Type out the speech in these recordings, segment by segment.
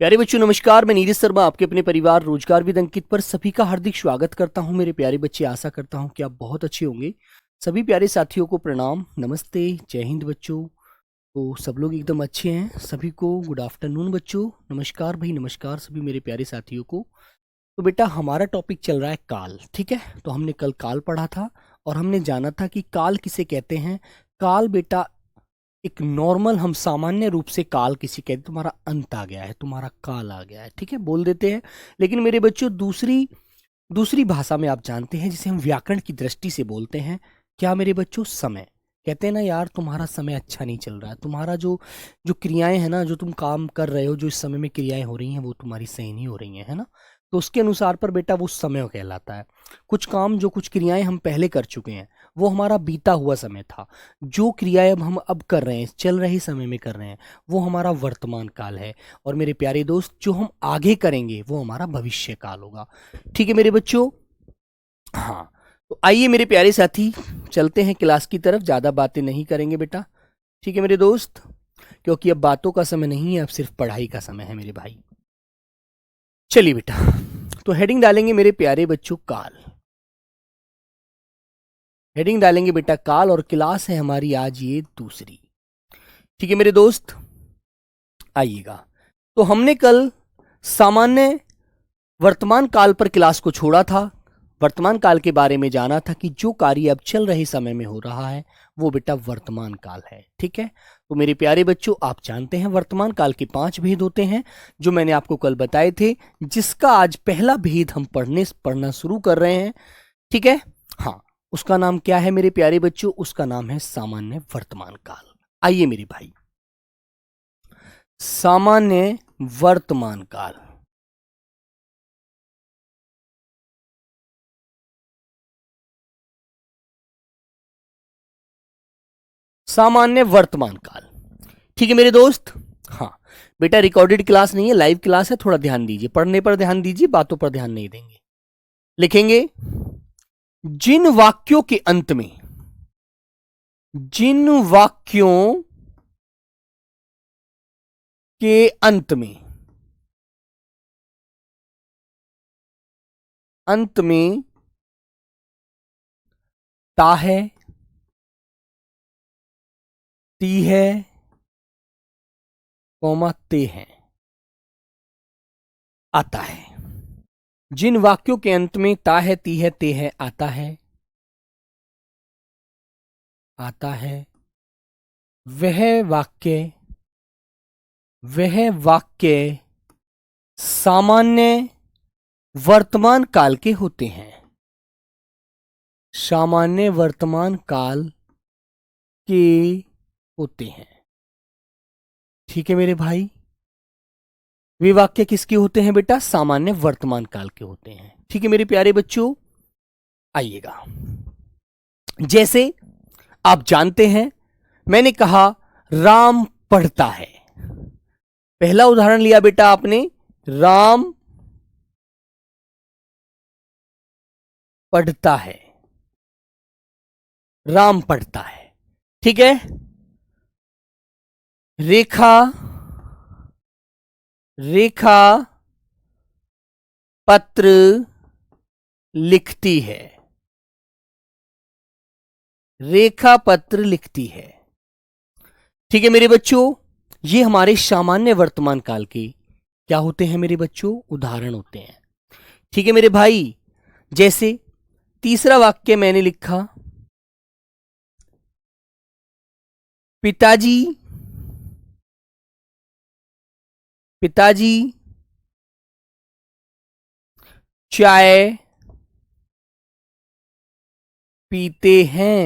प्यारे बच्चों नमस्कार। मैं नीरज शर्मा आपके अपने परिवार रोजगार विद अंकित पर सभी का हार्दिक स्वागत करता हूं। मेरे प्यारे बच्चे, आशा करता हूं कि आप बहुत अच्छे होंगे। सभी प्यारे साथियों को प्रणाम, नमस्ते, जय हिंद बच्चों। तो सब लोग एकदम अच्छे हैं। सभी को गुड आफ्टरनून बच्चों। नमस्कार भाई, नमस्कार सभी मेरे प्यारे साथियों को। तो बेटा हमारा टॉपिक चल रहा है काल, ठीक है। तो हमने कल काल पढ़ा था और हमने जाना था कि काल किसे कहते हैं। काल बेटा एक नॉर्मल, हम सामान्य रूप से काल किसी कहते, तुम्हारा अंत आ गया है, तुम्हारा काल आ गया है, ठीक है, बोल देते हैं। लेकिन मेरे बच्चों दूसरी दूसरी भाषा में आप जानते हैं जिसे हम व्याकरण की दृष्टि से बोलते हैं क्या मेरे बच्चों, समय। कहते हैं ना यार तुम्हारा समय अच्छा नहीं चल रहा है, तुम्हारा जो जो क्रियाएं हैं ना, जो तुम काम कर रहे हो, जो इस समय में क्रियाएं हो रही हैं वो तुम्हारी सही नहीं हो रही हैं, है ना। तो उसके अनुसार पर बेटा वो समय कहलाता है। कुछ काम, जो कुछ क्रियाएं हम पहले कर चुके हैं वो हमारा बीता हुआ समय था। जो क्रियाएं अब कर रहे हैं, चल रहे समय में कर रहे हैं, वो हमारा वर्तमान काल है। और मेरे प्यारे दोस्त, जो हम आगे करेंगे वो हमारा भविष्य काल होगा। ठीक है मेरे बच्चों। हाँ, तो आइए मेरे प्यारे साथी चलते हैं क्लास की तरफ। ज़्यादा बातें नहीं करेंगे बेटा, ठीक है मेरे दोस्त, क्योंकि अब बातों का समय नहीं है, अब सिर्फ पढ़ाई का समय है मेरे भाई। चलिए बेटा, तो हेडिंग डालेंगे मेरे प्यारे बच्चों काल। हेडिंग डालेंगे बेटा काल, और क्लास है हमारी आज ये दूसरी। ठीक है मेरे दोस्त, आइएगा। तो हमने कल सामान्य वर्तमान काल पर क्लास को छोड़ा था। वर्तमान काल के बारे में जाना था कि जो कार्य अब चल रहे समय में हो रहा है वो बेटा वर्तमान काल है, ठीक है। तो मेरे प्यारे बच्चों, आप जानते हैं वर्तमान काल के 5 भेद होते हैं जो मैंने आपको कल बताए थे, जिसका आज पहला भेद हम पढ़ना शुरू कर रहे हैं, ठीक है। हाँ, उसका नाम क्या है मेरे प्यारे बच्चों? उसका नाम है सामान्य वर्तमान काल। आइए मेरे भाई, सामान्य वर्तमान काल। सामान्य वर्तमान काल, ठीक है मेरे दोस्त। हाँ बेटा, रिकॉर्डेड क्लास नहीं है, लाइव क्लास है, थोड़ा ध्यान दीजिए, पढ़ने पर ध्यान दीजिए, बातों पर ध्यान नहीं देंगे। लिखेंगे, जिन वाक्यों के अंत में, जिन वाक्यों के अंत में ता है, ती है, कौमा ते है, आता है। जिन वाक्यों के अंत में ता है, ती है, ते है, आता है, वह वाक्य सामान्य वर्तमान काल के होते हैं। सामान्य वर्तमान काल के होते हैं, ठीक है मेरे भाई। वे वाक्य किसके होते हैं बेटा? सामान्य वर्तमान काल के होते हैं, ठीक है मेरे प्यारे बच्चों। आइएगा, जैसे आप जानते हैं मैंने कहा राम पढ़ता है। पहला उदाहरण लिया बेटा आपने, राम पढ़ता है, राम पढ़ता है, ठीक है। रेखा पत्र लिखती है, रेखा पत्र लिखती है, ठीक है मेरे बच्चों। ये हमारे सामान्य वर्तमान काल के क्या होते हैं मेरे बच्चों? उदाहरण होते हैं, ठीक है मेरे भाई। जैसे तीसरा वाक्य मैंने लिखा, पिताजी चाय पीते हैं,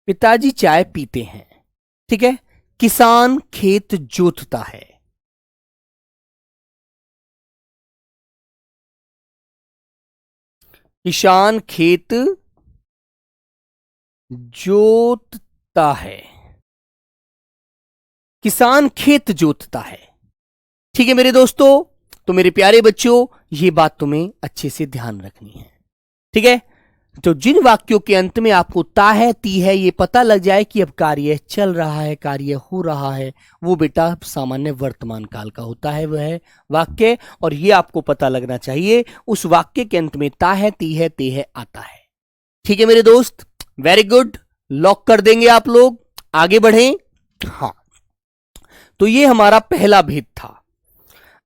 पिताजी चाय पीते हैं, ठीक है। किसान खेत जोतता है, किसान खेत जोतता है, किसान खेत जोतता है, ठीक है मेरे दोस्तों। तो मेरे प्यारे बच्चों, ये बात तुम्हें अच्छे से ध्यान रखनी है, ठीक है। तो जिन वाक्यों के अंत में आपको ता है ती है ये पता लग जाए कि अब कार्य चल रहा है, कार्य हो रहा है, वो बेटा सामान्य वर्तमान काल का होता है वह वाक्य। और ये आपको पता लगना चाहिए उस वाक्य के अंत में ता है ती है ते है आता है। ठीक है मेरे दोस्त, वेरी गुड, लॉक कर देंगे आप लोग, आगे बढ़ें। हाँ, तो ये हमारा पहला भेद था।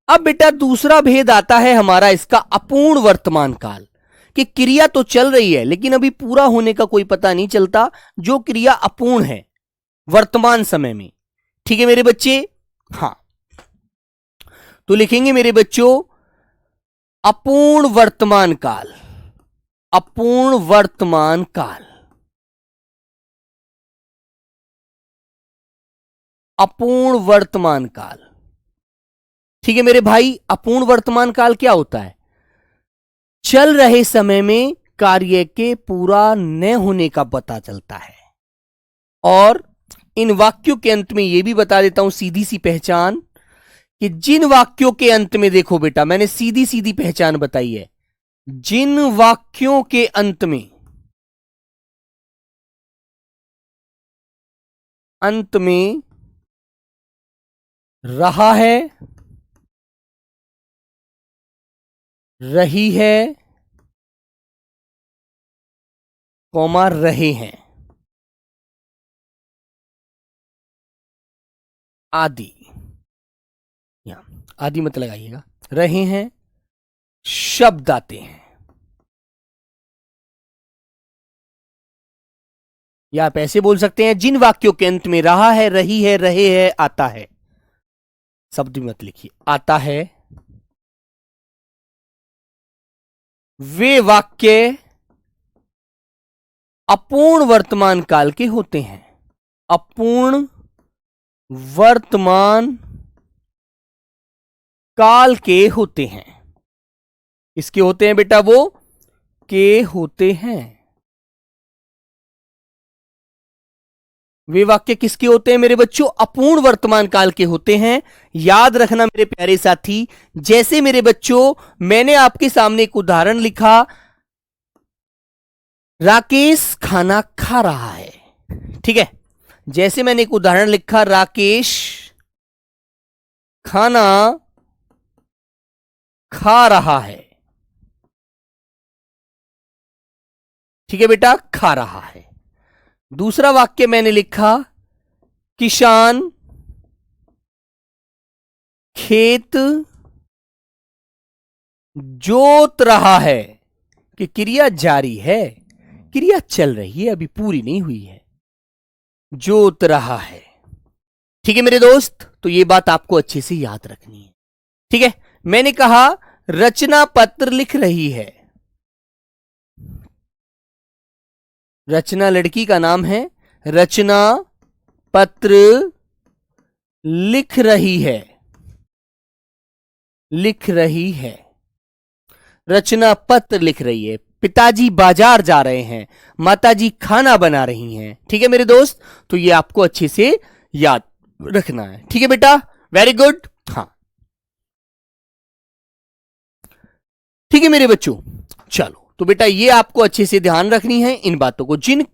अब बेटा दूसरा भेद आता है हमारा इसका अपूर्ण वर्तमान काल, कि क्रिया तो चल रही है लेकिन अभी पूरा होने का कोई पता नहीं चलता, जो क्रिया अपूर्ण है वर्तमान समय में। ठीक है मेरे बच्चे, हां, तो लिखेंगे मेरे बच्चों अपूर्ण वर्तमान काल, अपूर्ण वर्तमान काल, अपूर्ण वर्तमान काल। ठीक है मेरे भाई, अपूर्ण वर्तमान काल क्या होता है? चल रहे समय में कार्य के पूरा न होने का पता चलता है। और इन वाक्यों के अंत में यह भी बता देता हूं सीधी सी पहचान, कि जिन वाक्यों के अंत में, देखो बेटा मैंने सीधी सीधी पहचान बताई है, जिन वाक्यों के अंत में रहा है, रही है, कौमा रहे हैं, आदि, यहां आदि मत लगाइएगा, रहे हैं, शब्द आते हैं। या आप ऐसे बोल सकते हैं, जिन वाक्यों के अंत में रहा है, रही है, रहे हैं, आता है, शब्द भी मत लिखिए, आता है, वे वाक्य अपूर्ण वर्तमान काल के होते हैं। अपूर्ण वर्तमान काल के होते हैं। इसके होते हैं बेटा, वो के होते हैं। वे वाक्य किसके होते हैं मेरे बच्चों? अपूर्ण वर्तमान काल के होते हैं। याद रखना मेरे प्यारे साथी, जैसे मेरे बच्चों मैंने आपके सामने एक उदाहरण लिखा, राकेश खाना खा रहा है। ठीक है, जैसे मैंने एक उदाहरण लिखा, राकेश खाना खा रहा है। ठीक है बेटा, खा रहा है। दूसरा वाक्य मैंने लिखा, किसान खेत जोत रहा है, कि क्रिया जारी है, क्रिया चल रही है, अभी पूरी नहीं हुई है, जोत रहा है। ठीक है मेरे दोस्त, तो ये बात आपको अच्छे से याद रखनी है। ठीक है, मैंने कहा रचना पत्र लिख रही है, रचना लड़की का नाम है, रचना पत्र लिख रही है, लिख रही है, रचना पत्र लिख रही है। पिताजी बाजार जा रहे हैं, माताजी खाना बना रही हैं। ठीक है मेरे दोस्त, तो ये आपको अच्छे से याद रखना है। ठीक है बेटा, वेरी गुड। हाँ ठीक है मेरे बच्चों, चलो तो बेटा ये आपको अच्छे से ध्यान रखनी है इन बातों को। जिन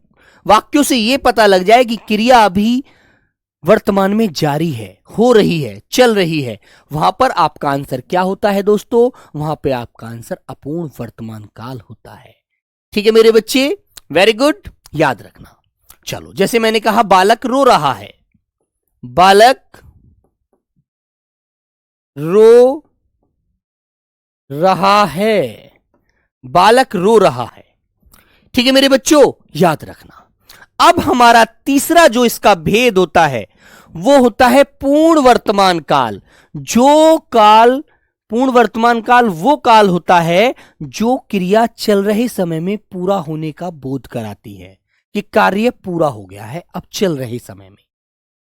वाक्यों से ये पता लग जाए कि क्रिया अभी वर्तमान में जारी है, हो रही है, चल रही है, वहां पर आपका आंसर क्या होता है दोस्तों? वहां पे आपका आंसर अपूर्ण वर्तमान काल होता है। ठीक है मेरे बच्चे, वेरी गुड, याद रखना। चलो, जैसे मैंने कहा बालक रो रहा है, बालक रो रहा है, बालक रो रहा है। ठीक है मेरे बच्चों, याद रखना। अब हमारा तीसरा जो इसका भेद होता है वो होता है पूर्ण वर्तमान काल। जो काल, पूर्ण वर्तमान काल वो काल होता है जो क्रिया चल रहे समय में पूरा होने का बोध कराती है कि कार्य पूरा हो गया है अब चल रहे समय में।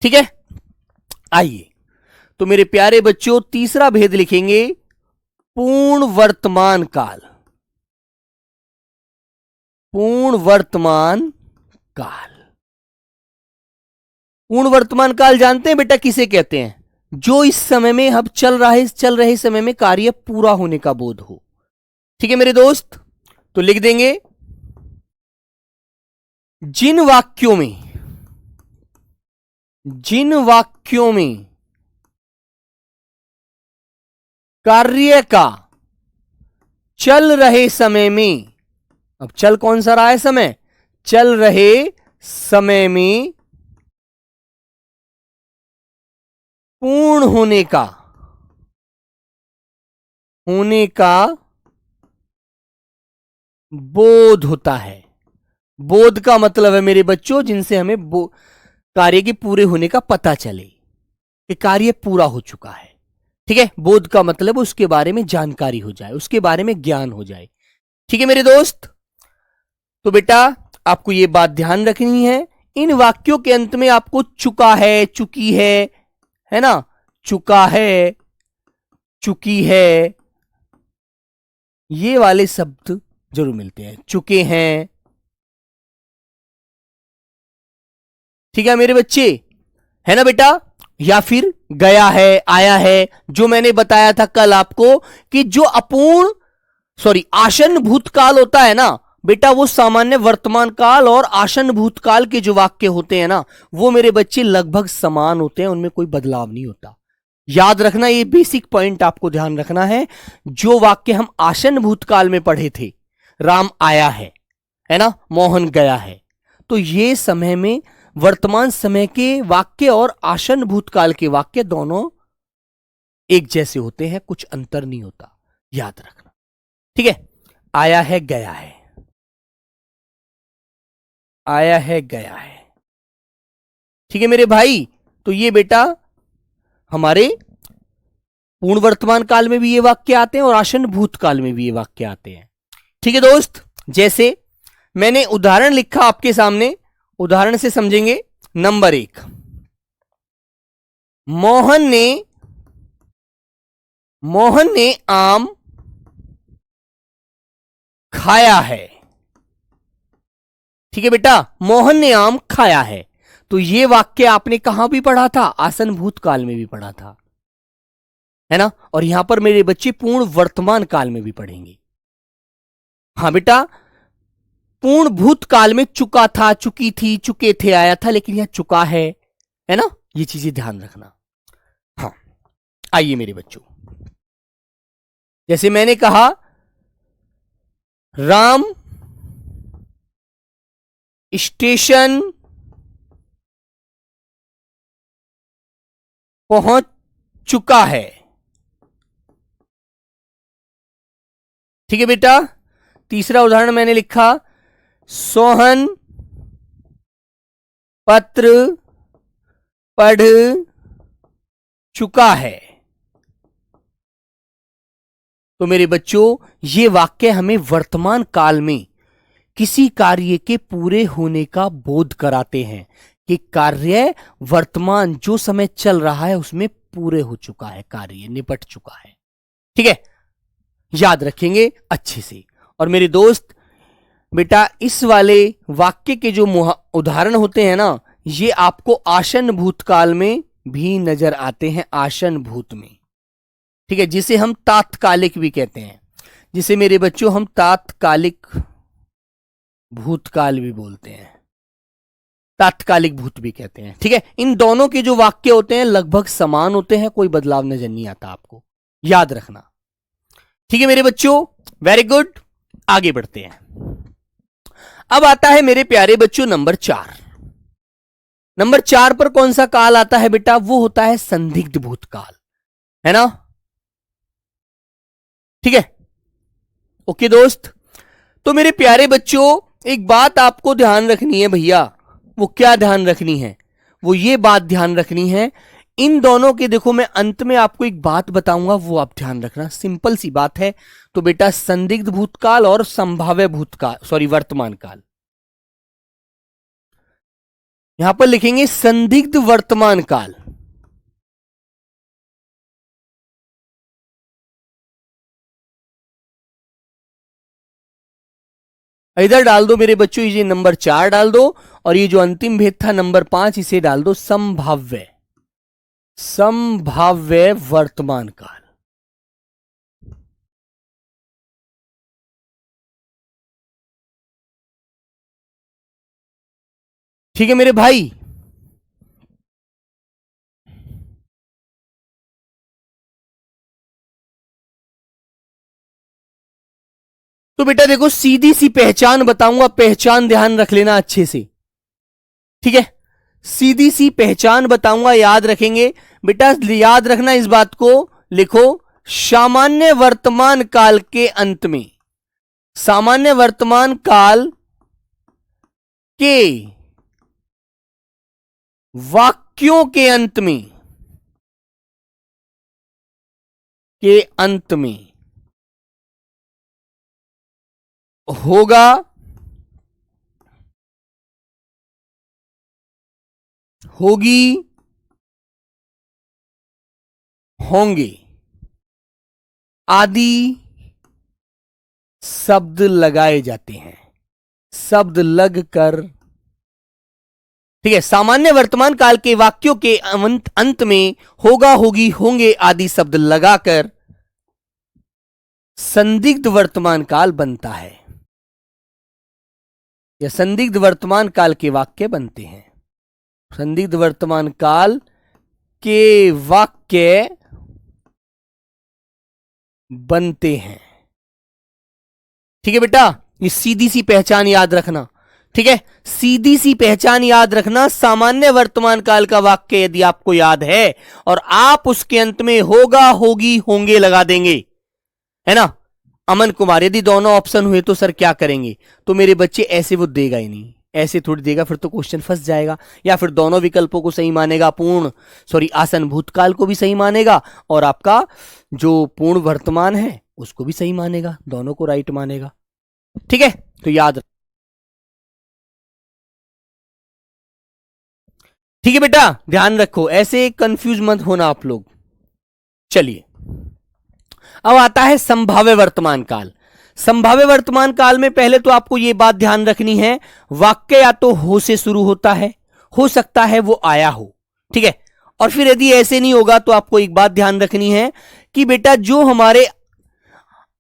ठीक है, आइए तो मेरे प्यारे बच्चों तीसरा भेद लिखेंगे, पूर्ण वर्तमान काल। पूर्ण वर्तमान काल, पूर्ण वर्तमान काल जानते हैं बेटा किसे कहते हैं? जो इस समय में अब चल रहे समय में कार्य पूरा होने का बोध हो। ठीक है मेरे दोस्त, तो लिख देंगे जिन वाक्यों में कार्य का चल रहे समय में, अब चल कौन सा रहा है समय, चल रहे समय में पूर्ण होने का बोध होता है। बोध का मतलब है मेरे बच्चों जिनसे हमें कार्य के पूरे होने का पता चले कि कार्य पूरा हो चुका है। ठीक है, बोध का मतलब उसके बारे में जानकारी हो जाए, उसके बारे में ज्ञान हो जाए। ठीक है मेरे दोस्त, तो बेटा आपको यह बात ध्यान रखनी है, इन वाक्यों के अंत में आपको चुका है, चुकी है ना, चुका है, चुकी है, ये वाले शब्द जरूर मिलते हैं, चुके हैं। ठीक है मेरे बच्चे, है ना बेटा, या फिर गया है, आया है, जो मैंने बताया था कल आपको कि जो आसन भूतकाल होता है ना बेटा, वो सामान्य वर्तमान काल और आसन भूतकाल के जो वाक्य होते हैं ना, वो मेरे बच्चे लगभग समान होते हैं, उनमें कोई बदलाव नहीं होता। याद रखना, ये बेसिक पॉइंट आपको ध्यान रखना है। जो वाक्य हम आसन भूतकाल में पढ़े थे, राम आया है ना, मोहन गया है, तो ये समय में वर्तमान समय के वाक्य और आसन भूतकाल के वाक्य दोनों एक जैसे होते हैं, कुछ अंतर नहीं होता, याद रखना। ठीक है, आया है, गया है, आया है, गया है। ठीक है मेरे भाई, तो ये बेटा हमारे पूर्ण वर्तमान काल में भी ये वाक्य आते हैं और आसन भूतकाल में भी ये वाक्य आते हैं। ठीक है दोस्त, जैसे मैंने उदाहरण लिखा आपके सामने, उदाहरण से समझेंगे। नंबर 1, मोहन ने आम खाया है। ठीक है बेटा, मोहन ने आम खाया है, तो ये वाक्य आपने कहां भी पढ़ा था, आसन भूतकाल में भी पढ़ा था, है ना, और यहां पर मेरे बच्चे पूर्ण वर्तमान काल में भी पढ़ेंगे। हां बेटा, पूर्ण भूतकाल में चुका था, चुकी थी, चुके थे आया था, लेकिन यहां चुका है ना, ये चीजें ध्यान रखना। हाँ, आइए मेरे बच्चों, जैसे मैंने कहा राम स्टेशन पहुंच चुका है। ठीक है बेटा, तीसरा उदाहरण मैंने लिखा, सोहन पत्र पढ़ चुका है। तो मेरे बच्चों, ये वाक्य हमें वर्तमान काल में किसी कार्य के पूरे होने का बोध कराते हैं कि कार्य वर्तमान जो समय चल रहा है उसमें पूरे हो चुका है, कार्य निपट चुका है। ठीक है, याद रखेंगे अच्छे से। और मेरे दोस्त बेटा, इस वाले वाक्य के जो उदाहरण होते हैं ना, ये आपको आसन भूतकाल में भी नजर आते हैं, आसन भूत में। ठीक है, जिसे हम तात्कालिक भी कहते हैं, जिसे मेरे बच्चों हम तात्कालिक भूतकाल भी बोलते हैं, तात्कालिक भूत भी कहते हैं। ठीक है, इन दोनों के जो वाक्य होते हैं लगभग समान होते हैं, कोई बदलाव नजर नहीं आता आपको, याद रखना। ठीक है मेरे बच्चों, वेरी गुड, आगे बढ़ते हैं। अब आता है मेरे प्यारे बच्चों नंबर 4। नंबर 4 पर कौन सा काल आता है बेटा, वो होता है संदिग्ध भूतकाल, है ना। ठीक है, ओके दोस्त, तो मेरे प्यारे बच्चों एक बात आपको ध्यान रखनी है भैया, वो क्या ध्यान रखनी है, वो ये बात ध्यान रखनी है, इन दोनों के देखो मैं अंत में आपको एक बात बताऊंगा, वो आप ध्यान रखना, सिंपल सी बात है। तो बेटा संदिग्ध भूतकाल और संभाव्य भूतकाल, वर्तमान काल, यहां पर लिखेंगे संदिग्ध वर्तमान काल। इधर डाल दो मेरे बच्चों, ये नंबर 4 डाल दो, और ये जो अंतिम भेद था नंबर 5, इसे डाल दो संभाव्य वर्तमान काल। ठीक है मेरे भाई। तो बेटा देखो, सीधी सी पहचान बताऊंगा, पहचान ध्यान रख लेना अच्छे से, ठीक है। सीधी सी पहचान बताऊंगा, याद रखेंगे बेटा, याद रखना इस बात को, लिखो। सामान्य वर्तमान काल के अंत में, सामान्य वर्तमान काल के वाक्यों के अंत में, के अंत में होगा, होगी, होंगे आदि शब्द लगाए जाते हैं। शब्द लगकर, ठीक है, सामान्य वर्तमान काल के वाक्यों के अंत में होगा, होगी, होंगे आदि शब्द लगाकर संदिग्ध वर्तमान काल बनता है, या संदिग्ध वर्तमान काल के वाक्य बनते हैं। संदिग्ध वर्तमान काल के वाक्य बनते हैं, ठीक है बेटा। ये सीधी सी पहचान याद रखना, ठीक है। सीधी सी पहचान याद रखना, सामान्य वर्तमान काल का वाक्य यदि आपको याद है और आप उसके अंत में होगा, होगी, होंगे लगा देंगे, है ना। अमन कुमार, यदि दोनों ऑप्शन हुए तो सर क्या करेंगे? तो मेरे बच्चे ऐसे वो देगा ही नहीं, ऐसे थोड़ी देगा, फिर तो क्वेश्चन फंस जाएगा। या फिर दोनों विकल्पों को सही मानेगा, आसन भूतकाल को भी सही मानेगा और आपका जो पूर्ण वर्तमान है उसको भी सही मानेगा, दोनों को राइट मानेगा, ठीक है। तो याद, ठीक है बेटा, ध्यान रखो, ऐसे कंफ्यूज मत होना आप लोग। चलिए, अब आता है संभाव्य वर्तमान काल। संभाव्य वर्तमान काल में पहले तो आपको यह बात ध्यान रखनी है, वाक्य या तो हो से शुरू होता है, हो सकता है वो आया हो, ठीक है। और फिर यदि ऐसे नहीं होगा तो आपको एक बात ध्यान रखनी है कि बेटा जो हमारे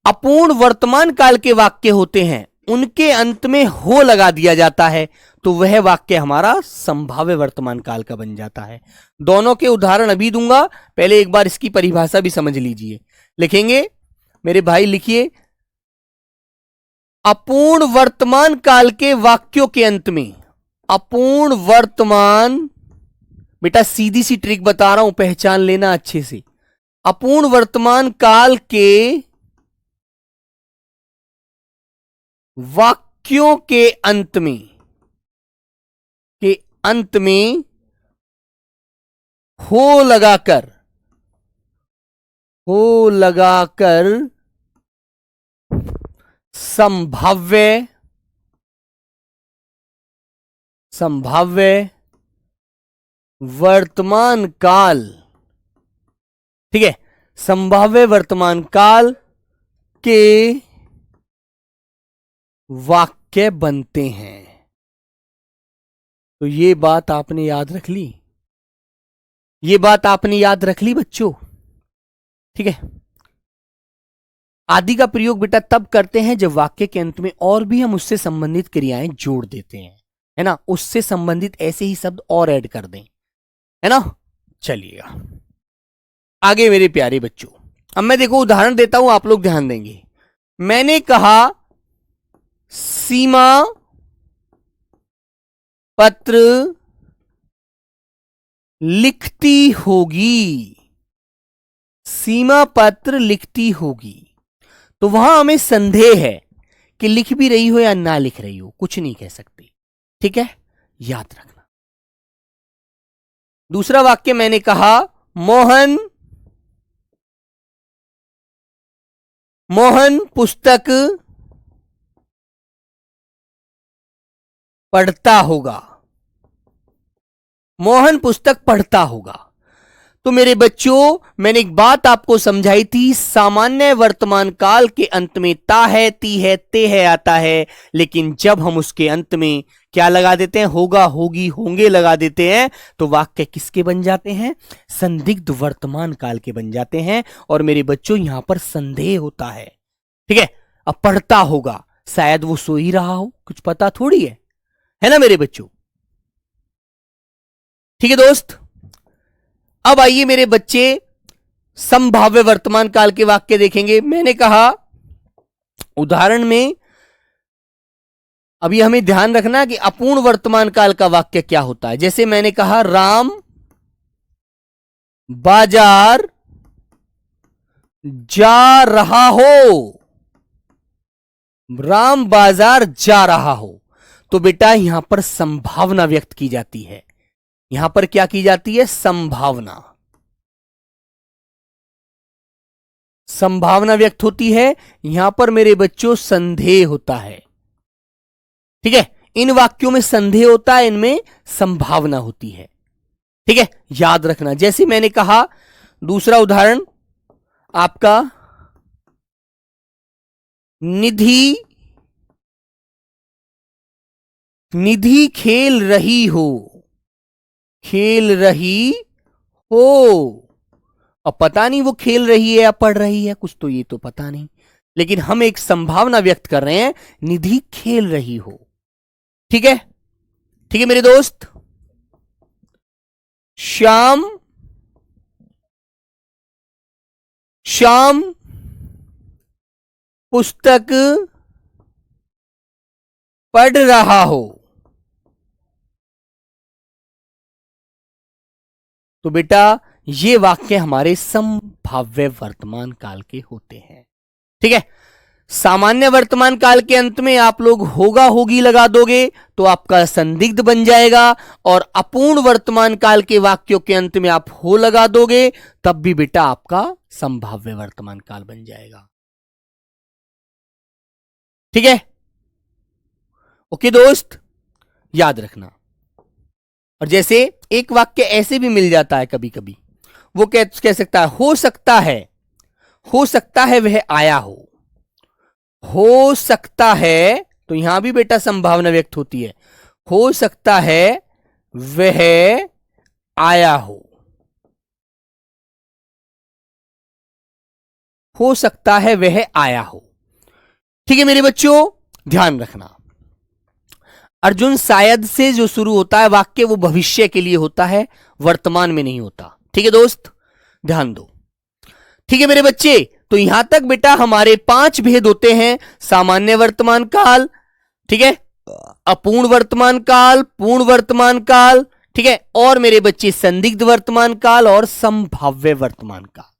अपूर्ण वर्तमान काल के वाक्य होते हैं उनके अंत में हो लगा दिया जाता है, तो वह वाक्य हमारा संभाव्य वर्तमान काल का बन जाता है। दोनों के उदाहरण अभी दूंगा, पहले एक बार इसकी परिभाषा भी समझ लीजिए। लिखेंगे मेरे भाई, लिखिए, अपूर्ण वर्तमान काल के वाक्यों के अंत में, अपूर्ण वर्तमान, बेटा सीधी सी ट्रिक बता रहा हूं, पहचान लेना अच्छे से। अपूर्ण वर्तमान काल के वाक्यों के अंत में, के अंत में हो लगाकर, हो लगाकर संभाव्य, संभाव्य वर्तमान काल, ठीक है, संभाव्य वर्तमान काल के वाक्य बनते हैं। तो ये बात आपने याद रख ली, ये बात आपने याद रख ली बच्चों, ठीक है। आदि का प्रयोग बेटा तब करते हैं जब वाक्य के अंत में और भी हम उससे संबंधित क्रियाएं जोड़ देते हैं, है ना, उससे संबंधित ऐसे ही शब्द और ऐड कर दें, है ना। चलिएगा आगे मेरे प्यारे बच्चों। अब मैं देखो उदाहरण देता हूं, आप लोग ध्यान देंगे। मैंने कहा सीमा पत्र लिखती होगी, सीमा पत्र लिखती होगी, तो वहां हमें संदेह है कि लिख भी रही हो या ना लिख रही हो, कुछ नहीं कह सकते, ठीक है, याद रखना। दूसरा वाक्य मैंने कहा मोहन, मोहन पुस्तक पढ़ता होगा, मोहन पुस्तक पढ़ता होगा। तो मेरे बच्चों मैंने एक बात आपको समझाई थी, सामान्य वर्तमान काल के अंत में ता है, ती है, ते है आता है, लेकिन जब हम उसके अंत में क्या लगा देते हैं, होगा, होगी, होंगे लगा देते हैं, तो वाक्य किसके बन जाते हैं, संदिग्ध वर्तमान काल के बन जाते हैं। और मेरे बच्चों यहां पर संदेह होता है, ठीक है। अब पढ़ता होगा, शायद वो सो ही रहा हो, कुछ पता थोड़ी है ना मेरे बच्चों। ठीक है दोस्त। अब आइए मेरे बच्चे संभाव्य वर्तमान काल के वाक्य देखेंगे। मैंने कहा उदाहरण में अभी हमें ध्यान रखना कि अपूर्ण वर्तमान काल का वाक्य क्या होता है। जैसे मैंने कहा राम बाजार जा रहा हो, राम बाजार जा रहा हो, तो बेटा यहां पर संभावना व्यक्त की जाती है। यहां पर क्या की जाती है? संभावना, संभावना व्यक्त होती है। यहां पर मेरे बच्चों संदेह होता है। ठीक है, इन वाक्यों में संदेह होता है, इनमें संभावना होती है। ठीक है, याद रखना। जैसे मैंने कहा दूसरा उदाहरण आपका निधि निधि खेल रही हो, खेल रही हो। अब पता नहीं वो खेल रही है या पढ़ रही है, कुछ तो ये तो पता नहीं, लेकिन हम एक संभावना व्यक्त कर रहे हैं, निधि खेल रही हो। ठीक है, ठीक है मेरे दोस्त। श्याम श्याम पुस्तक पढ़ रहा हो, तो बेटा ये वाक्य हमारे संभाव्य वर्तमान काल के होते हैं। ठीक है, सामान्य वर्तमान काल के अंत में आप लोग होगा होगी लगा दोगे तो आपका संदिग्ध बन जाएगा, और अपूर्ण वर्तमान काल के वाक्यों के अंत में आप हो लगा दोगे तब भी बेटा आपका संभाव्य वर्तमान काल बन जाएगा। ठीक है, ओके दोस्त, याद रखना। और जैसे एक वाक्य ऐसे भी मिल जाता है कभी कभी, वो कह सकता है हो सकता है वह आया हो सकता है, तो यहां भी बेटा संभावना व्यक्त होती है। हो सकता है वह आया हो सकता है वह आया हो। ठीक है मेरे बच्चों, ध्यान रखना। अर्जुन शायद से जो शुरू होता है वाक्य वो भविष्य के लिए होता है, वर्तमान में नहीं होता। ठीक है दोस्त, ध्यान दो। ठीक है मेरे बच्चे, तो यहां तक बेटा हमारे 5 भेद होते हैं। सामान्य वर्तमान काल, ठीक है, अपूर्ण वर्तमान काल, पूर्ण वर्तमान काल, ठीक है, और मेरे बच्चे संदिग्ध वर्तमान काल और संभाव्य वर्तमान काल।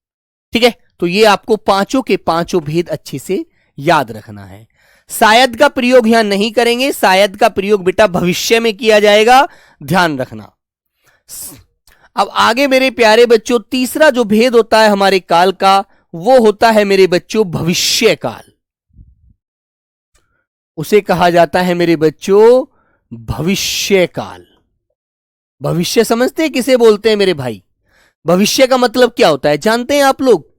ठीक है, तो ये आपको पांचों के पांचों भेद अच्छे से याद रखना है। शायद का प्रयोग यहां नहीं करेंगे, शायद का प्रयोग बेटा भविष्य में किया जाएगा, ध्यान रखना। अब आगे मेरे प्यारे बच्चों तीसरा जो भेद होता है हमारे काल का, वो होता है मेरे बच्चों भविष्य काल। उसे कहा जाता है मेरे बच्चों भविष्य काल। भविष्य समझते हैं किसे बोलते हैं मेरे भाई? भविष्य का मतलब क्या होता है जानते हैं आप लोग?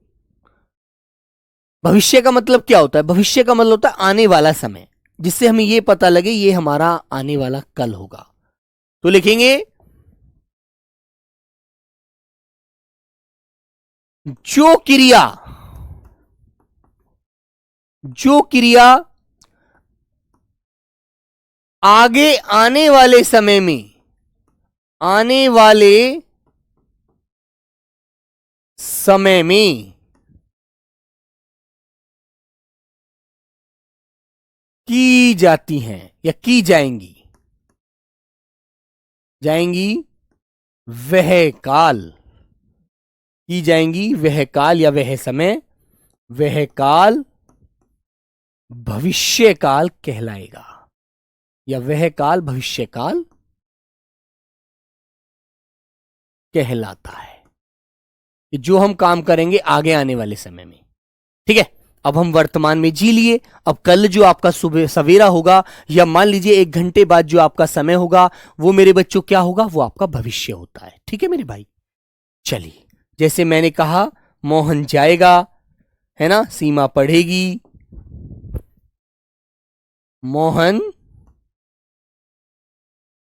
भविष्य का मतलब क्या होता है? भविष्य का मतलब होता है आने वाला समय, जिससे हमें यह पता लगे ये हमारा आने वाला कल होगा। तो लिखेंगे जो क्रिया आगे आने वाले समय में की जाती हैं या की जाएंगी वह काल, की जाएंगी वह काल या वह समय, वह काल भविष्य काल कहलाएगा, या वह काल भविष्य काल कहलाता है। जो हम काम करेंगे आगे आने वाले समय में। ठीक है, अब हम वर्तमान में जी लिए, अब कल जो आपका सुबह सवेरा होगा या मान लीजिए 1 घंटे बाद जो आपका समय होगा वो मेरे बच्चों क्या होगा? वो आपका भविष्य होता है। ठीक है मेरे भाई, चलिए जैसे मैंने कहा मोहन जाएगा, है ना, सीमा पढ़ेगी, मोहन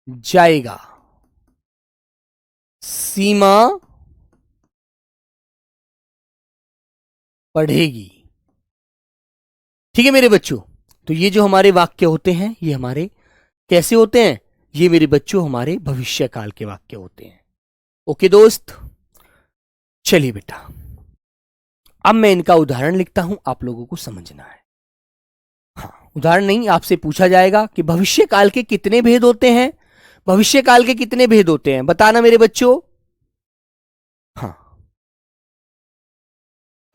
जाएगा, सीमा पढ़ेगी। ठीक है मेरे बच्चों, तो ये जो हमारे वाक्य होते हैं ये हमारे कैसे होते हैं? ये मेरे बच्चों हमारे भविष्य काल के वाक्य होते हैं। ओके दोस्त, चलिए बेटा, अब मैं इनका उदाहरण लिखता हूं, आप लोगों को समझना है। हाँ, उदाहरण नहीं, आपसे पूछा जाएगा कि भविष्य काल के कितने भेद होते हैं। भविष्य काल के कितने भेद होते हैं, बताना मेरे बच्चों। हाँ,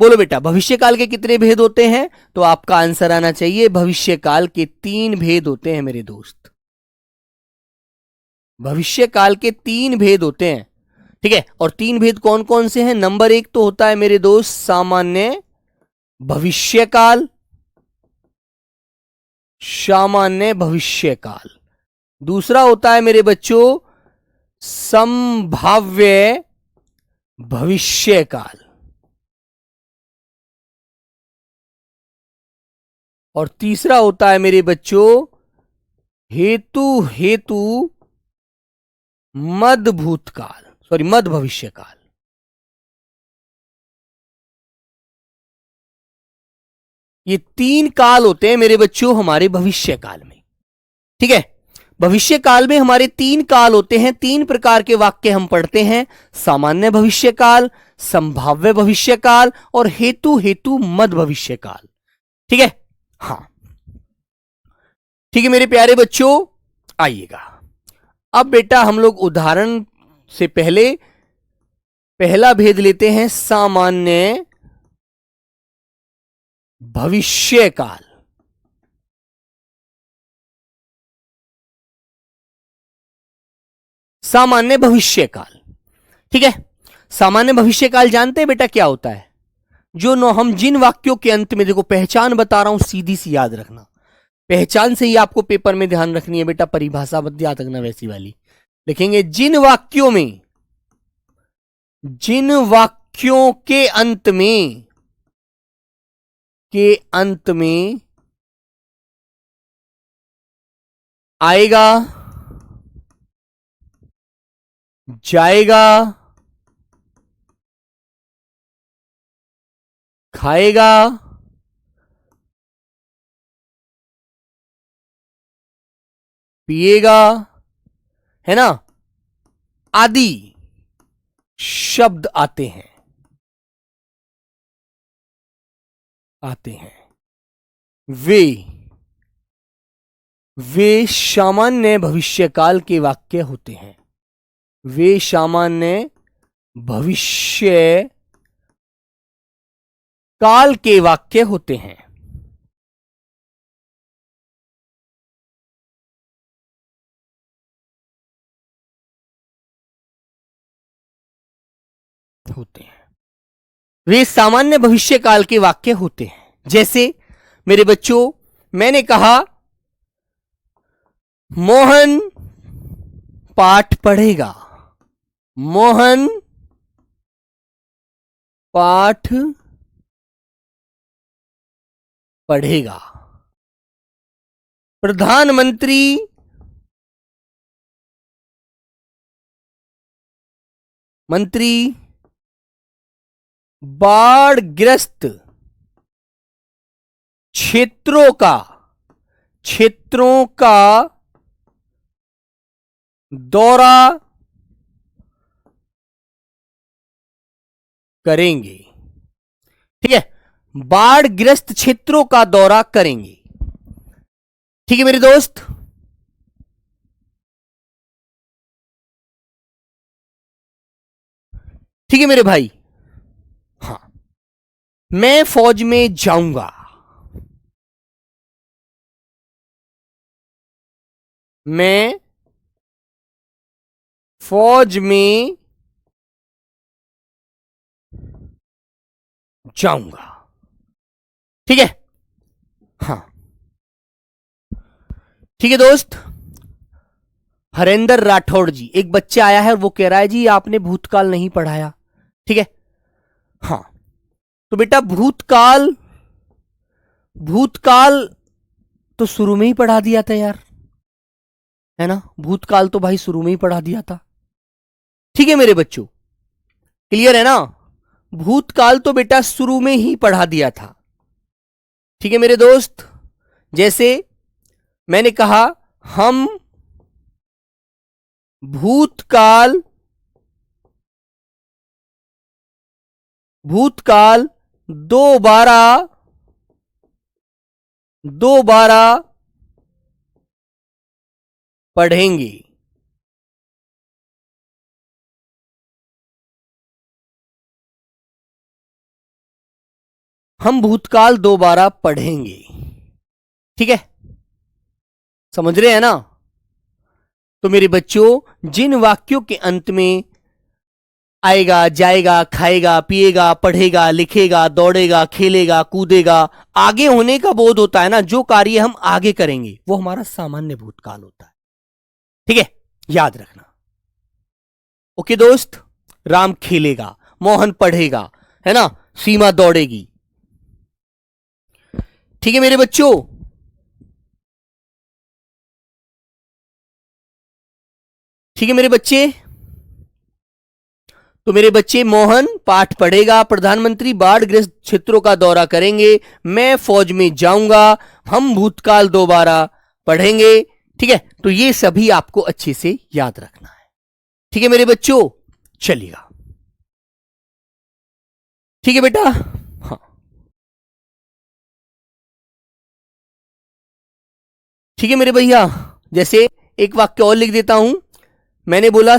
बोलो बेटा, भविष्य काल के कितने भेद होते हैं? तो आपका आंसर आना चाहिए, भविष्य काल के 3 भेद होते हैं मेरे दोस्त। भविष्य काल के 3 भेद होते हैं, ठीक है। और 3 भेद कौन कौन से हैं? नंबर 1 तो होता है मेरे दोस्त सामान्य भविष्य काल, सामान्य भविष्य काल। दूसरा होता है मेरे बच्चों संभाव्य भविष्य काल, और तीसरा होता है मेरे बच्चों हेतु मद भूतकाल, सॉरी मद भविष्य काल। ये 3 काल होते हैं मेरे बच्चों हमारे भविष्य काल में, ठीक है। भविष्य काल में हमारे 3 काल होते हैं, 3 प्रकार के वाक्य हम पढ़ते हैं, सामान्य भविष्य काल, संभाव्य भविष्य काल और हेतु मद भविष्य काल, ठीक है। हाँ, ठीक है मेरे प्यारे बच्चों, आइएगा अब बेटा हम लोग उदाहरण से पहले पहला भेद लेते हैं, सामान्य भविष्य काल। सामान्य भविष्य काल, ठीक है। सामान्य भविष्य काल जानते हैं बेटा क्या होता है? जो हम जिन वाक्यों के अंत में, देखो पहचान बता रहा हूं, सीधी सी याद रखना, पहचान से ही आपको पेपर में ध्यान रखनी है बेटा, परिभाषा मत याद रखना वैसी वाली। लिखेंगे जिन वाक्यों के अंत में आएगा, जाएगा, खाएगा, पिएगा, है ना, आदि शब्द आते हैं वे सामान्य भविष्य काल के वाक्य होते हैं। वे सामान्य भविष्य काल के वाक्य होते हैं। वे सामान्य भविष्य काल के वाक्य होते हैं। जैसे मेरे बच्चों, मैंने कहा मोहन पाठ पढ़ेगा। मोहन पाठ पढ़ेगा। प्रधानमंत्री बाढ़ग्रस्त क्षेत्रों का दौरा करेंगे, ठीक है। बाढ़ग्रस्त क्षेत्रों का दौरा करेंगे, ठीक है मेरे दोस्त। ठीक है मेरे भाई। हाँ, मैं फौज में जाऊंगा। मैं फौज में जाऊंगा, ठीक है। हाँ, ठीक है दोस्त। हरेंद्र राठौड़ जी, एक बच्चा आया है, वो कह रहा है जी आपने भूतकाल नहीं पढ़ाया, ठीक है। हाँ, तो बेटा भूतकाल तो शुरू में ही पढ़ा दिया था यार, है ना। भूतकाल तो भाई शुरू में ही पढ़ा दिया था, ठीक है मेरे बच्चों, क्लियर है ना। भूतकाल तो बेटा शुरू में ही पढ़ा दिया था, ठीक है मेरे दोस्त। जैसे मैंने कहा हम भूतकाल भूतकाल दोबारा पढ़ेंगे। हम भूतकाल दोबारा पढ़ेंगे। ठीक है, समझ रहे हैं ना? तो मेरे बच्चों, जिन वाक्यों के अंत में आएगा, जाएगा, खाएगा, पिएगा, पढ़ेगा, लिखेगा, दौड़ेगा, खेलेगा, कूदेगा, आगे होने का बोध होता है ना, जो कार्य हम आगे करेंगे वो हमारा सामान्य भूतकाल होता है। ठीक है, याद रखना। ओके दोस्त, राम खेलेगा, मोहन पढ़ेगा, है ना, सीमा दौड़ेगी। ठीक है मेरे बच्चों, ठीक है मेरे बच्चे। तो मेरे बच्चे, मोहन पाठ पढ़ेगा, प्रधानमंत्री बाढ़ग्रस्त क्षेत्रों का दौरा करेंगे, मैं फौज में जाऊंगा, हम भूतकाल दोबारा पढ़ेंगे। ठीक है, तो ये सभी आपको अच्छे से याद रखना है। ठीक है मेरे बच्चों, चलिएगा। ठीक है बेटा, हाँ ठीक है मेरे भैया। जैसे एक वाक्य और लिख देता हूं, मैंने बोला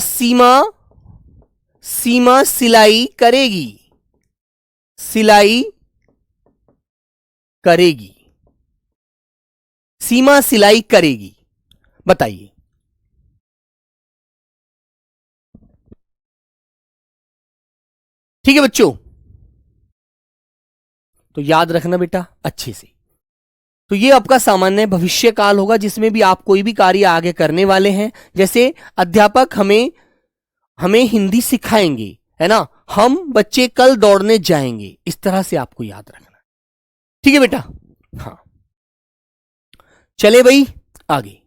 सीमा सिलाई करेगी, सिलाई करेगी, सीमा सिलाई करेगी। बताइए, ठीक है बच्चों? तो याद रखना बेटा अच्छे से। तो ये आपका सामान्य भविष्य काल होगा, जिसमें भी आप कोई भी कार्य आगे करने वाले हैं। जैसे अध्यापक हमें हिंदी सिखाएंगे, है ना, हम बच्चे कल दौड़ने जाएंगे, इस तरह से आपको याद रखना। ठीक है बेटा? हाँ, चले भाई आगे,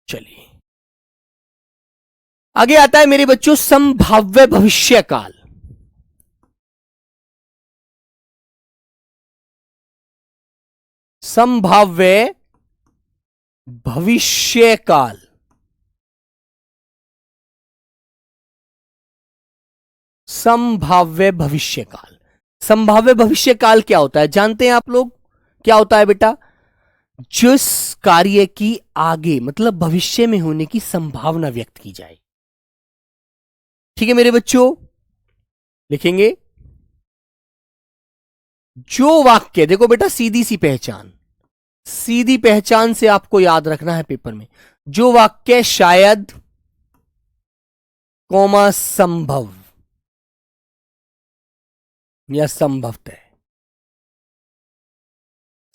चलिए आगे आता है मेरे बच्चों संभाव्य भविष्य काल। संभाव्य भविष्य काल, संभाव्य भविष्य काल। संभाव्य भविष्य काल क्या होता है, जानते हैं आप लोग? क्या होता है बेटा? जिस कार्य की आगे मतलब भविष्य में होने की संभावना व्यक्त की जाए। ठीक है मेरे बच्चों, लिखेंगे जो वाक्य, देखो बेटा सीधी सी पहचान, सीधी पहचान से आपको याद रखना है पेपर में। जो वाक्य शायद कौमा संभव या संभवतः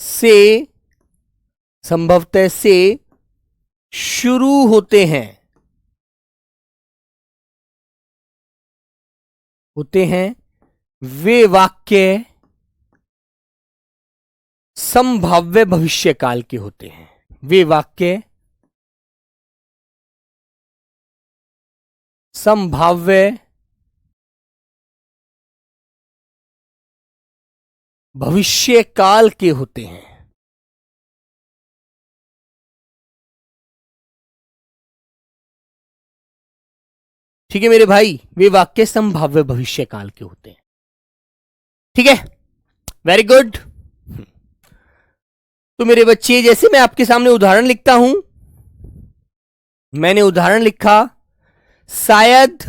से, संभवतः से शुरू होते हैं, वे वाक्य संभाव्य भविष्य काल के होते हैं। वे वाक्य संभाव्य भविष्य काल के होते हैं। ठीक है मेरे भाई, वे वाक्य संभाव्य भविष्य काल के होते हैं। ठीक है, वेरी गुड। तो मेरे बच्चे, जैसे मैं आपके सामने उदाहरण लिखता हूं, मैंने उदाहरण लिखा, शायद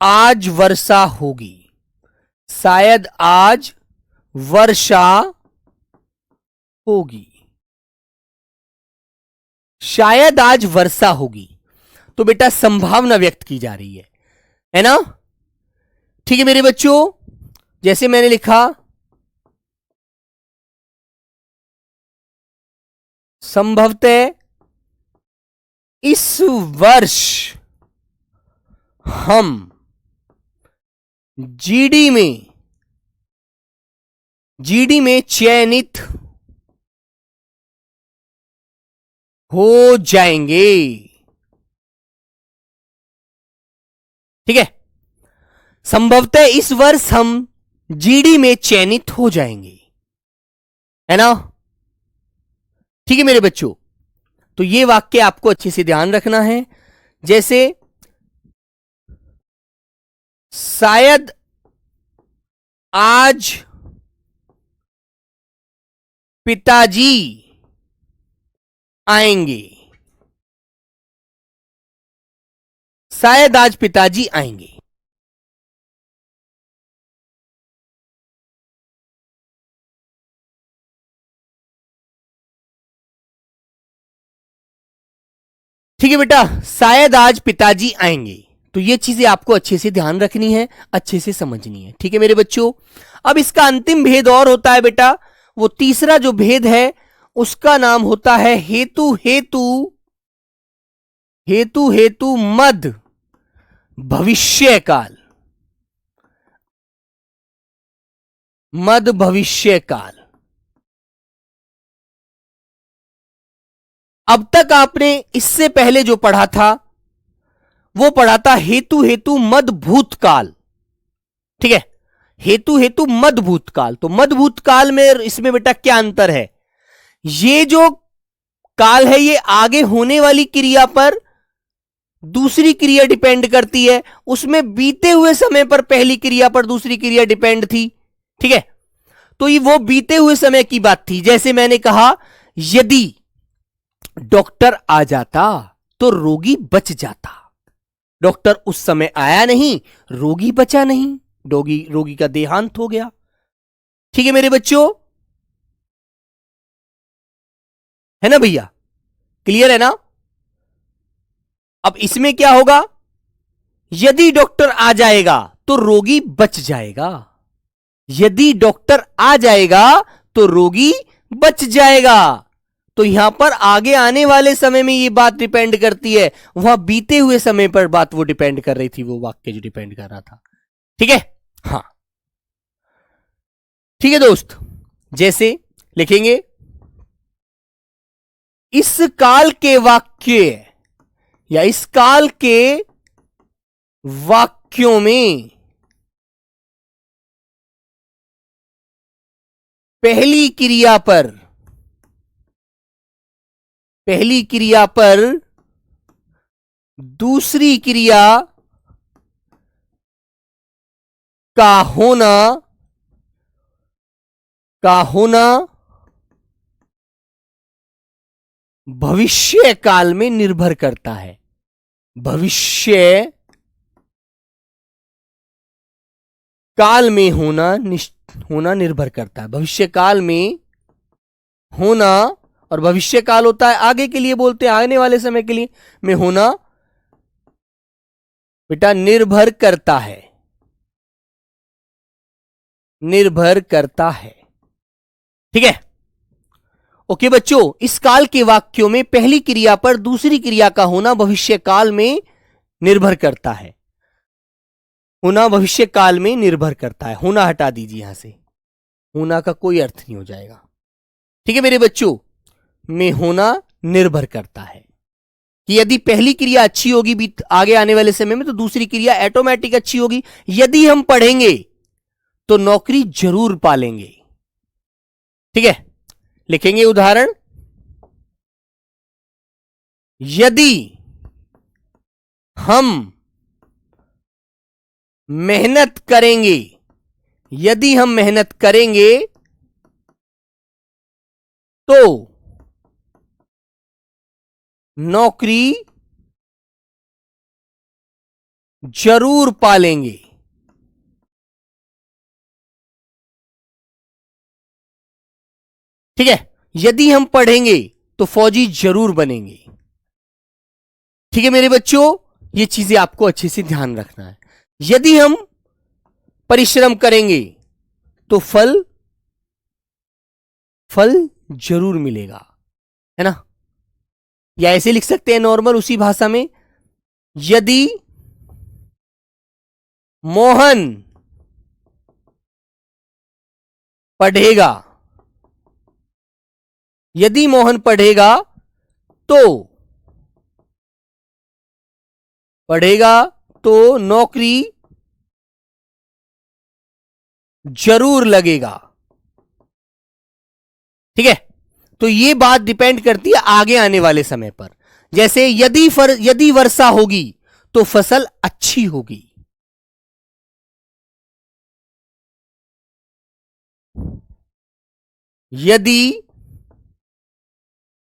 आज वर्षा होगी, शायद आज वर्षा होगी, शायद आज वर्षा होगी। तो बेटा संभावना व्यक्त की जा रही है ना? ठीक है मेरे बच्चों, जैसे मैंने लिखा, संभवतः इस वर्ष हम जीडी में चयनित हो जाएंगे। ठीक है, संभवतः इस वर्ष हम जीडी में चयनित हो जाएंगे, है ना? ठीक है मेरे बच्चों, तो ये वाक्य आपको अच्छे से ध्यान रखना है। जैसे शायद आज पिताजी आएंगे, शायद आज पिताजी आएंगे। ठीक है बेटा, शायद आज पिताजी आएंगे। तो ये चीजें आपको अच्छे से ध्यान रखनी है, अच्छे से समझनी है। ठीक है मेरे बच्चों, अब इसका अंतिम भेद और होता है बेटा। वो तीसरा जो भेद है उसका नाम होता है हेतु हेतु हेतु हेतु मद भविष्य काल। मद भविष्य काल। अब तक आपने इससे पहले जो पढ़ा था वो पढ़ा था हेतु हेतु मद भूतकाल। ठीक है, हेतु हेतु मद भूतकाल। तो मद भूतकाल में इसमें बेटा क्या अंतर है? ये जो काल है ये आगे होने वाली क्रिया पर दूसरी क्रिया डिपेंड करती है, उसमें बीते हुए समय पर पहली क्रिया पर दूसरी क्रिया डिपेंड थी। ठीक है, तो ये वो बीते हुए समय की बात थी। जैसे मैंने कहा यदि डॉक्टर आ जाता तो रोगी बच जाता। डॉक्टर उस समय आया नहीं, रोगी बचा नहीं, रोगी का देहांत हो गया। ठीक है मेरे बच्चों, है ना भैया? क्लियर है ना? अब इसमें क्या होगा? यदि डॉक्टर आ जाएगा तो रोगी बच जाएगा। यदि डॉक्टर आ जाएगा तो रोगी बच जाएगा। तो यहां पर आगे आने वाले समय में ये बात डिपेंड करती है, वहां बीते हुए समय पर बात वो डिपेंड कर रही थी, वो वाक्य जो डिपेंड कर रहा था। ठीक है, हां ठीक है दोस्त। जैसे लिखेंगे इस काल के वाक्य या इस काल के वाक्यों में पहली क्रिया पर दूसरी क्रिया का होना भविष्य काल में निर्भर करता है। भविष्य काल में होना निर्भर करता है। भविष्य काल में होना, और भविष्य काल होता है आगे के लिए, बोलते हैं आने वाले समय के लिए, में होना बेटा निर्भर करता है। निर्भर करता है। ठीक है, ओके बच्चों, इस काल के वाक्यों में पहली क्रिया पर दूसरी क्रिया का होना भविष्य काल में निर्भर करता है। होना भविष्य काल में निर्भर करता है। होना हटा दीजिए यहां से, होना का कोई अर्थ नहीं हो जाएगा। ठीक है मेरे बच्चों, में होना निर्भर करता है कि यदि पहली क्रिया अच्छी होगी आगे आने वाले समय में, तो दूसरी क्रिया ऑटोमेटिक अच्छी होगी। यदि हम पढ़ेंगे तो नौकरी जरूर पालेंगे। ठीक है, लिखेंगे उदाहरण। यदि हम मेहनत करेंगे, यदि हम मेहनत करेंगे तो नौकरी जरूर पालेंगे। ठीक है, यदि हम पढ़ेंगे तो फौजी जरूर बनेंगे। ठीक है मेरे बच्चों, ये चीजें आपको अच्छे से ध्यान रखना है। यदि हम परिश्रम करेंगे तो फल जरूर मिलेगा, है ना? या ऐसे लिख सकते हैं नॉर्मल उसी भाषा में, यदि मोहन पढ़ेगा, यदि मोहन पढ़ेगा तो नौकरी जरूर लगेगा। ठीक है, तो ये बात डिपेंड करती है आगे आने वाले समय पर। जैसे यदि वर्षा होगी तो फसल अच्छी होगी। यदि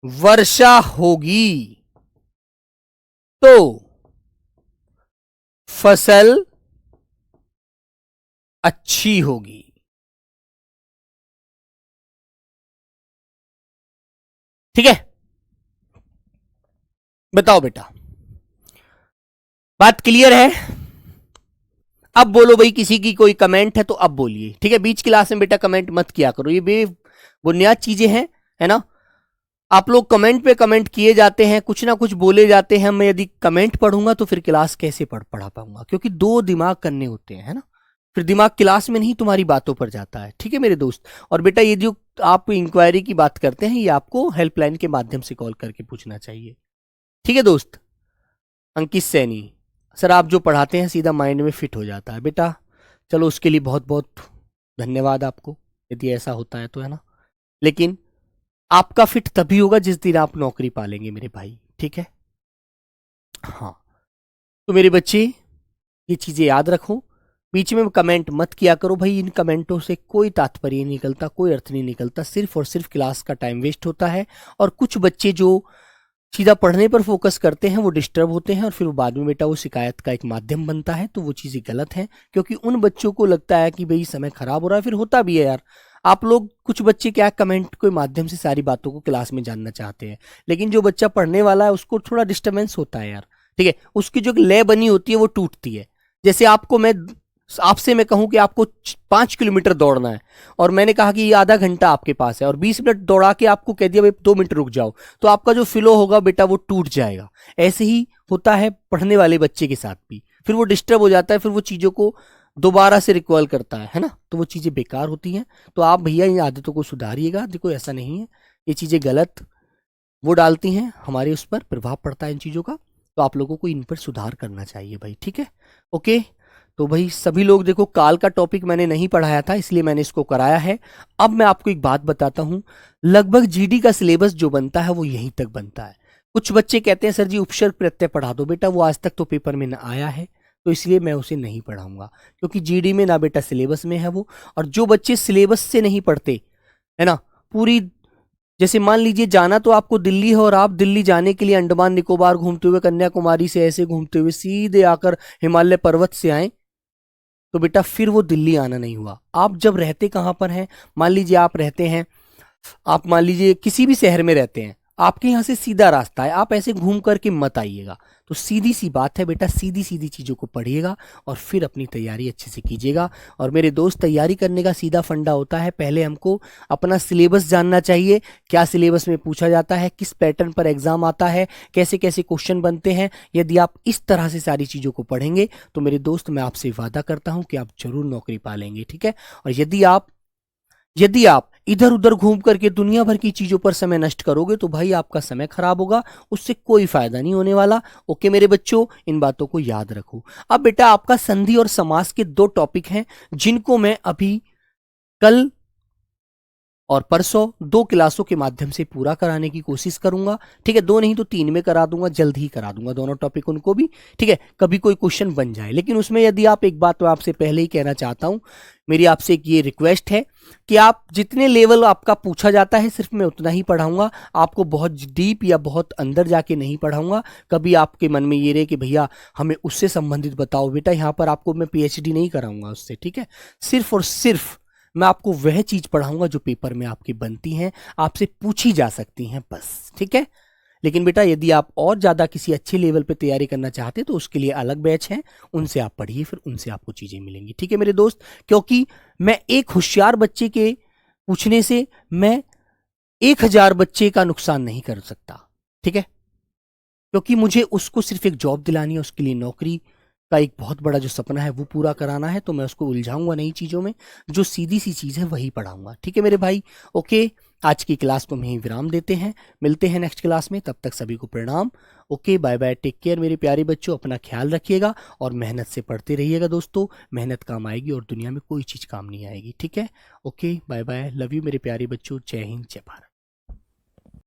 वर्षा होगी तो फसल अच्छी होगी। ठीक है, बताओ बेटा, बात क्लियर है? अब बोलो भाई, किसी की कोई कमेंट है तो अब बोलिए। ठीक है, बीच क्लास में बेटा कमेंट मत किया करो, ये बेबुनियाद चीजें हैं, है ना। आप लोग कमेंट पे कमेंट किए जाते हैं, कुछ ना कुछ बोले जाते हैं। मैं यदि कमेंट पढ़ूंगा तो फिर क्लास कैसे पढ़ा पाऊंगा, क्योंकि दो दिमाग करने होते हैं, है ना। फिर दिमाग क्लास में नहीं तुम्हारी बातों पर जाता है। ठीक है मेरे दोस्त। और बेटा ये जो आप इंक्वायरी की बात करते हैं, ये आपको हेल्पलाइन के माध्यम से कॉल करके पूछना चाहिए। ठीक है दोस्त। अंकित सैनी, सर आप जो पढ़ाते हैं सीधा माइंड में फिट हो जाता है बेटा। चलो उसके लिए बहुत बहुत धन्यवाद आपको, यदि ऐसा होता है तो, है ना। लेकिन आपका फिट तभी होगा जिस दिन आप नौकरी पालेंगे मेरे भाई। ठीक है, हाँ। तो मेरे बच्चे ये चीजें याद रखो, बीच में कमेंट मत किया करो भाई। इन कमेंटों से कोई तात्पर्य नहीं निकलता, कोई अर्थ नहीं निकलता, सिर्फ और सिर्फ क्लास का टाइम वेस्ट होता है। और कुछ बच्चे जो सीधा पढ़ने पर फोकस करते हैं वो डिस्टर्ब होते हैं, और फिर बाद में बेटा वो शिकायत का एक माध्यम बनता है। तो वो चीज़ें गलत हैं, क्योंकि उन बच्चों को लगता है कि भाई समय खराब हो रहा है, फिर होता भी है यार। आप लोग कुछ बच्चे क्या कमेंट के माध्यम से सारी बातों को क्लास में जानना चाहते हैं, लेकिन जो बच्चा पढ़ने वाला है उसको थोड़ा डिस्टर्बेंस होता है यार। ठीक है, उसकी जो लय बनी होती है वो टूटती है। जैसे आपसे मैं कहूं कि आपको 5 किलोमीटर दौड़ना है, और मैंने कहा कि ये आधा घंटा आपके पास है, और 20 मिनट दौड़ा के आपको कह दिया भाई 2 मिनट रुक जाओ, तो आपका जो फ्लो होगा बेटा वो टूट जाएगा। ऐसे ही होता है पढ़ने वाले बच्चे के साथ भी, फिर वो डिस्टर्ब हो जाता है, फिर वो चीज़ों को दोबारा से रिकॉल करता है ना। तो वो चीज़ें बेकार होती हैं। तो आप भैया इन आदतों को सुधारिएगा। देखो ऐसा नहीं है, ये चीज़ें गलत वो डालती हैं, हमारे उस पर प्रभाव पड़ता है इन चीज़ों का। तो आप लोगों को इन पर सुधार करना चाहिए भाई। ठीक है, ओके। तो भाई सभी लोग देखो, काल का टॉपिक मैंने नहीं पढ़ाया था इसलिए मैंने इसको कराया है। अब मैं आपको एक बात बताता हूं, लगभग जीडी का सिलेबस जो बनता है वो यहीं तक बनता है। कुछ बच्चे कहते हैं सर जी उपसर्ग प्रत्यय पढ़ा दो, बेटा वो आज तक तो पेपर में ना आया है, तो इसलिए मैं उसे नहीं पढ़ाऊंगा, क्योंकि जीडी में ना बेटा सिलेबस में है वो। और जो बच्चे सिलेबस से नहीं पढ़ते, है ना, पूरी, जैसे मान लीजिए जाना तो आपको दिल्ली है, और आप दिल्ली जाने के लिए अंडमान निकोबार घूमते हुए, कन्याकुमारी से ऐसे घूमते हुए सीधे आकर हिमालय पर्वत से आए, तो बेटा फिर वो दिल्ली आना नहीं हुआ। आप जब रहते कहाँ पर हैं, मान लीजिए आप रहते हैं, आप मान लीजिए किसी भी शहर में रहते हैं, आपके यहाँ से सीधा रास्ता है, आप ऐसे घूम करके मत आइएगा। तो सीधी सी बात है बेटा, सीधी सीधी चीज़ों को पढ़िएगा और फिर अपनी तैयारी अच्छे से कीजिएगा। और मेरे दोस्त, तैयारी करने का सीधा फंडा होता है, पहले हमको अपना सिलेबस जानना चाहिए, क्या सिलेबस में पूछा जाता है, किस पैटर्न पर एग्जाम आता है, कैसे कैसे क्वेश्चन बनते हैं। यदि आप इस तरह से सारी चीज़ों को पढ़ेंगे तो मेरे दोस्त मैं आपसे वादा करता हूं कि आप जरूर नौकरी पा लेंगे। ठीक है, और यदि आप इधर उधर घूम करके दुनिया भर की चीजों पर समय नष्ट करोगे तो भाई आपका समय खराब होगा, उससे कोई फायदा नहीं होने वाला। ओके मेरे बच्चों, इन बातों को याद रखो। अब बेटा आपका संधि और समास के 2 टॉपिक हैं, जिनको मैं अभी कल और परसों 2 क्लासों के माध्यम से पूरा कराने की कोशिश करूंगा। ठीक है, 2 नहीं तो 3 में करा दूंगा, जल्द ही करा दूंगा दोनों टॉपिक उनको भी। ठीक है, कभी कोई क्वेश्चन बन जाए। लेकिन उसमें यदि आप, एक बात तो आपसे पहले ही कहना चाहता हूं, मेरी आपसे एक ये रिक्वेस्ट है कि आप जितने लेवल आपका पूछा जाता है सिर्फ मैं उतना ही पढ़ाऊंगा, आपको बहुत डीप या बहुत अंदर जाके नहीं पढ़ाऊंगा। कभी आपके मन में ये रहे कि भैया हमें उससे संबंधित बताओ, बेटा यहाँ पर आपको मैं पीएचडी नहीं कराऊंगा उससे। ठीक है, सिर्फ और सिर्फ मैं आपको वह चीज पढ़ाऊंगा जो पेपर में आपकी बनती हैं, आपसे पूछी जा सकती हैं, बस। ठीक है, लेकिन बेटा यदि आप और ज़्यादा किसी अच्छे लेवल पे तैयारी करना चाहते हैं तो उसके लिए अलग बैच है, उनसे आप पढ़िए, फिर उनसे आपको चीज़ें मिलेंगी। ठीक है मेरे दोस्त, क्योंकि मैं एक होशियार बच्चे के पूछने से मैं 1000 बच्चे का नुकसान नहीं कर सकता। ठीक है, क्योंकि मुझे उसको सिर्फ एक जॉब दिलानी है, उसके लिए नौकरी का एक बहुत बड़ा जो सपना है वो पूरा कराना है। तो मैं उसको उलझाऊंगा नई चीज़ों में, जो सीधी सी चीज़ है वही पढ़ाऊंगा। ठीक है मेरे भाई, ओके। आज की क्लास को हम यहीं विराम देते हैं, मिलते हैं नेक्स्ट क्लास में, तब तक सभी को प्रणाम। Okay, bye bye, take care मेरे प्यारे बच्चों, अपना ख्याल रखिएगा और मेहनत से पढ़ते रहिएगा दोस्तों। मेहनत काम आएगी और दुनिया में कोई चीज़ काम नहीं आएगी। ठीक है, okay, bye bye, love you मेरे प्यारे बच्चों, जय हिंद, जय भारत।